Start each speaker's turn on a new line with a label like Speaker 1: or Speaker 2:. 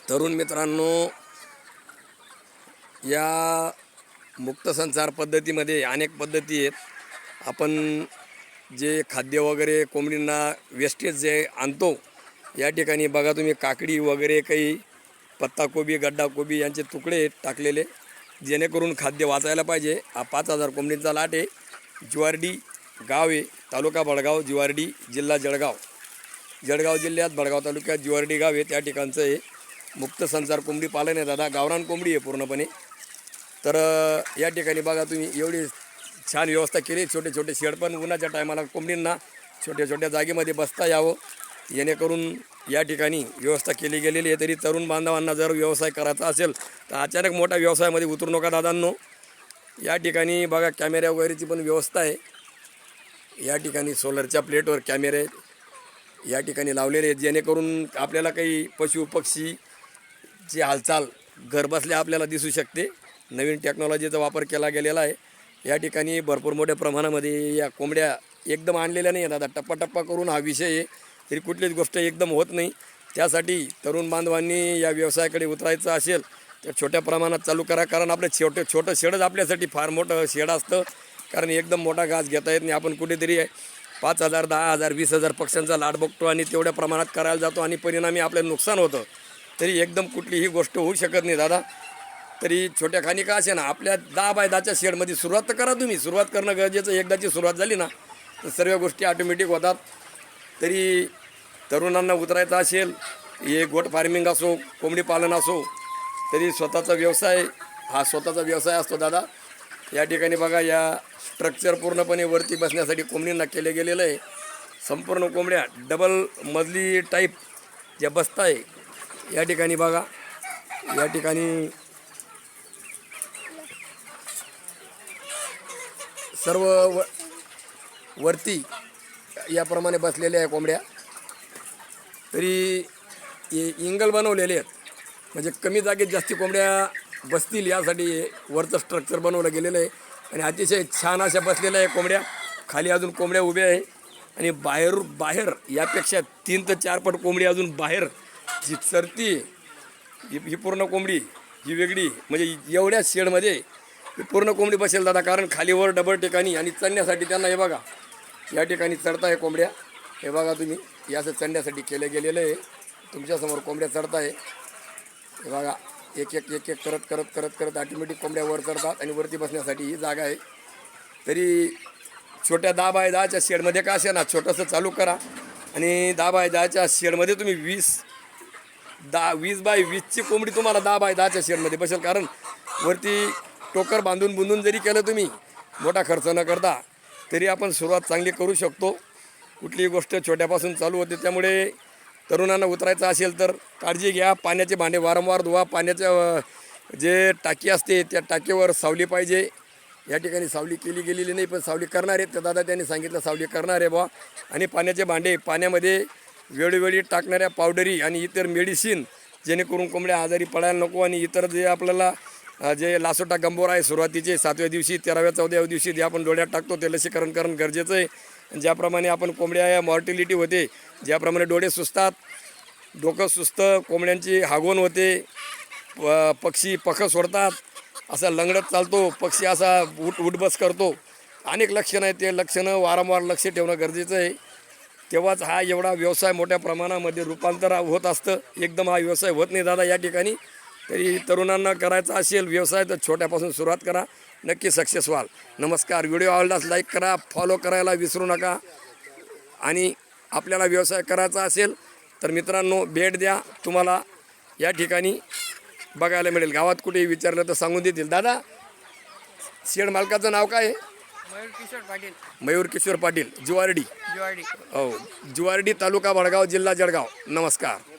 Speaker 1: तरुण मित्रांनो, या मुक्त संचार पद्धतीमध्ये अनेक पद्धती आहेत। आपण जे खाद्य वगैरे कोंबडींना वेस्टेज जे आणतो, या ठिकाणी बघा तुम्ही काकडी वगैरे काही पत्ताकोबी गड्डाकोबी यांचे तुकडे टाकलेले, जेणेकरून खाद्य वाचायला पाहिजे। हा 5000 कोंबडींचा लाट आहे। जिवारडी गाव आहे, तालुका बडगाव, जिवारडी जिल्हा जळगाव। जळगाव जिल्ह्यात बडगाव तालुक्यात जिवारडी गाव आहे, त्या ठिकाणचं आहे मुक्त संचार कोंबडी पालन आहे दादा। गावरान कोंबडी आहे पूर्णपणे। तर या ठिकाणी बघा तुम्ही एवढी छान व्यवस्था केली। छोटे छोटे शेड पण उन्हाच्या टायमाला कोंबडींना छोट्या छोट्या जागेमध्ये बसता यावं, जेणेकरून या ठिकाणी व्यवस्था केली गेलेली आहे। तरी तरुण बांधवांना जर व्यवसाय करायचा असेल तर अचानक मोठ्या व्यवसायामध्ये उतरू नका दादांनो। या ठिकाणी बघा कॅमेऱ्या वगैरेची पण व्यवस्था आहे। या ठिकाणी सोलरच्या प्लेटवर कॅमेरे या ठिकाणी लावलेले आहेत, जेणेकरून आपल्याला काही पशु पक्षीची हालचाल घरबसल्या आपल्याला दिसू शकते। नवीन टेक्नॉलॉजीचा वापर केला गेलेला आहे। या ठिकाणी भरपूर मोठ्या प्रमाणामध्ये या कोंबड्या एकदम आणलेल्या नाही आहेत दादा, टप्पा करून हा विषय आहे। तरी कुठलीच गोष्ट एकदम होत नाही। त्यासाठी तरुण बांधवांनी या व्यवसायाकडे उतरायचं असेल तर छोट्या प्रमाणात चालू करा, कारण आपलं छोटं शेडच आपल्यासाठी फार मोठं शेड असतं, कारण एकदम मोठा घास घेता येत नाही। आपण कुठेतरी 5000 10,000 20,000 पक्ष्यांचा लाट बघतो आणि तेवढ्या प्रमाणात करायला जातो आणि परिणामी आपलं नुकसान होतं। तरी एकदम कुठलीही गोष्ट होऊ शकत नाही दादा। तरी छोट्या खाणी का असे ना, आपल्या 10 बाय 10च्या शेडमध्ये सुरुवात तर करा तुम्ही। सुरुवात करणं गरजेचं, एकदाची सुरुवात झाली ना तर सर्व गोष्टी ऑटोमॅटिक होतात। तरी तरुणांना उतरायचं असेल, हे गोट फार्मिंग असो कोंबडी पालन असो, तरी स्वतःचा व्यवसाय हा स्वतःचा व्यवसाय असतो दादा। या ठिकाणी बघा या स्ट्रक्चर पूर्णपणे वरती बसण्यासाठी कोंबडींना केले गेलेलं आहे। संपूर्ण कोंबड्या डबल मजली टाईप ज्या बसत आहे या ठिकाणी बघा। या ठिकाणी सर्व वरती याप्रमाणे बसलेल्या आहे कोंबड्या। तरी इंगल बनवलेले आहेत, म्हणजे कमी जागेत जास्ती कोंबड्या बसतील यासाठी वरचं स्ट्रक्चर बनवलं गेलेलं आहे। आणि अतिशय छान अशा बसलेल्या आहे कोंबड्या। खाली अजून कोंबड्या उभ्या आहे आणि बाहेर यापेक्षा 3 ते 4 पट कोंबडी अजून बाहेर जी चरती ही पूर्ण कोंबडी ही वेगळी, म्हणजे एवढ्या शेडमध्ये ही पूर्ण कोंबडी बसेल दादा। कारण खालीवर डबल ठिकाणी आणि चढण्यासाठी त्यांना हे बघा या ठिकाणी चढता आहे कोंबड्या। हे बघा तुम्ही याचं चढण्यासाठी केलं गेलेलं आहे। तुमच्यासमोर कोंबड्या चढत आहे, हे बघा एक एक करत ऑटोमॅटिक कोंबड्या वर चढतात आणि वरती बसण्यासाठी ही जागा आहे। तरी छोट्या 10 बाय 10च्या शेडमध्ये का असे ना छोटंसं चालू करा आणि 10 बाय 10च्या शेडमध्ये तुम्ही 20 बाय 20ची कोंबडी तुम्हाला 10 बाय 10च्या शेडमध्ये बसेल। कारण वरती टोकर बांधून जरी केलं तुम्ही मोठा खर्च न करता, तरी आपण सुरुवात चांगली करू शकतो। कुठलीही गोष्ट छोट्यापासून चालू होते। त्यामुळे तरुणांना उतरायचं असेल तर काळजी घ्या। पाण्याचे भांडे वारंवार धुवा। पाण्याच्या जे टाकी असते त्या टाकीवर सावली पाहिजे। या ठिकाणी सावली केली गेलेली नाही, पण सावली करणार आहेत तर दादा त्यांनी सांगितलं सावली करणार आहे बुवा। आणि पाण्याचे भांडे पाण्यामध्ये वेळोवेळी टाकणाऱ्या पावडरी आणि इतर मेडिसिन, जेणेकरून कोंबड्या आजारी पडायला नको। आणि इतर जे आपल्याला जे लासोटा गंभोरा आहे सुरुवातीचे 7व्या दिवशी 13व्या 14व्या दिवशी जे आपण डोळ्यात टाकतो ते लसीकरण करणं गरजेचं आहे। ज्याप्रमाणे आपण कोंबड्या या मॉर्टिलिटी होते, ज्याप्रमाणे डोळे सुजतात, डोकं सुजतं, कोंबड्यांची हागवण होते, पक्षी पखं सोडतात, असा लंगडत चालतो पक्षी, असा उठबस करतो, अनेक लक्षणं आहेत। ते लक्षणं वारंवार लक्ष ठेवणं गरजेचं आहे। तेव्हाच हा एवढा व्यवसाय मोठ्या प्रमाणामध्ये रूपांतर होत असतं। एकदम हा व्यवसाय होत नाही दादा या ठिकाणी। तरी तरुणांना करायचा असेल व्यवसाय तर छोट्यापासून सुरुवात करा, नक्की सक्सेस व्हाल। नमस्कार। व्हिडिओ आवडल्यास लाईक करा, फॉलो करायला विसरू नका। आणि आपल्याला व्यवसाय करायचा असेल तर मित्रांनो भेट द्या, तुम्हाला या ठिकाणी बघायला मिळेल। गावात कुठेही विचारलं तर सांगून देतील। दादा शेड मालकाचं नाव काय आहे? मयूर किशोर पाटील, जिवारडी। हो, जिवारडी तालुका बडगाव जिल्हा जळगाव। नमस्कार।